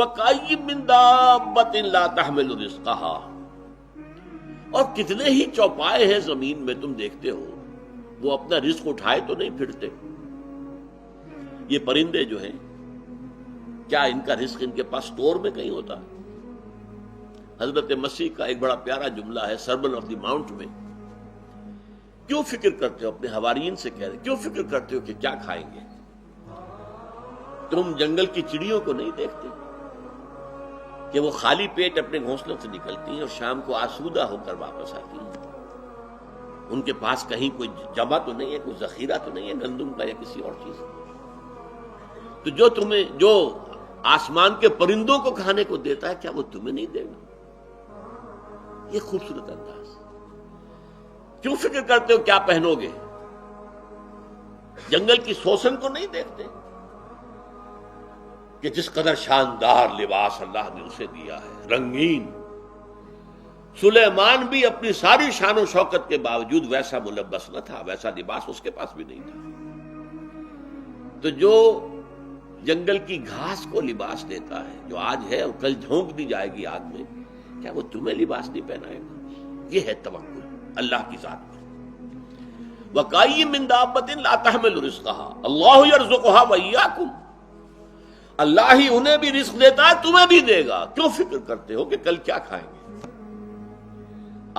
وَكَأَيٍّ مِّن دَابَّةٍ لَا تَحْمِلُ رِزْقَهَا، اور کتنے ہی چوپائے ہیں زمین میں تم دیکھتے ہو، وہ اپنا رزق اٹھائے تو نہیں پھرتے۔ یہ پرندے جو ہیں، کیا ان کا رزق ان کے پاس سٹور میں کہیں ہوتا ہے؟ حضرت مسیح کا ایک بڑا پیارا جملہ ہے سرمن آف دی ماؤنٹ میں، کیوں فکر کرتے ہو، اپنے حواریین سے کہہ رہے کیوں فکر کرتے ہو کہ کیا کھائیں گے؟ تم جنگل کی چڑیوں کو نہیں دیکھتے کہ وہ خالی پیٹ اپنے گھونسلوں سے نکلتی ہیں اور شام کو آسودہ ہو کر واپس آتی ہیں؟ ان کے پاس کہیں کوئی جمع تو نہیں ہے، کوئی ذخیرہ تو نہیں ہے گندم کا یا کسی اور چیز کا۔ تو جو آسمان کے پرندوں کو کھانے کو دیتا ہے، کیا وہ تمہیں نہیں دے گا؟ یہ خوبصورت انداز۔ کیوں فکر کرتے ہو کیا پہنو گے؟ جنگل کی سوسن کو نہیں دیکھتے کہ جس قدر شاندار لباس اللہ نے اسے دیا ہے، رنگین۔ سلیمان بھی اپنی ساری شان و شوکت کے باوجود ویسا ملبس نہ تھا، ویسا لباس اس کے پاس بھی نہیں تھا۔ تو جو جنگل کی گھاس کو لباس دیتا ہے، جو آج ہے اور کل جھونک دی جائے گی آگ میں، کیا وہ تمہیں لباس نہیں پہنائے گا؟ یہ ہے توکل اللہ کی ذات پر۔ وَكَأَيٍّ مِّن دَابَّةٍ لَا تَحْمِلُ رِزْقَهَا اللَّهُ يَرْزُقُهَا وَإِيَّاكُمْ، اللہ ہی انہیں بھی رزق دیتا ہے، تمہیں بھی دے گا۔ کیوں فکر کرتے ہو کہ کل کیا کھائیں گے؟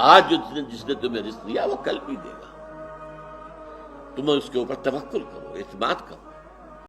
آج جس نے تمہیں رزق دیا وہ کل بھی دے گا، تم اس کے اوپر توکل کرو، اعتماد کرو۔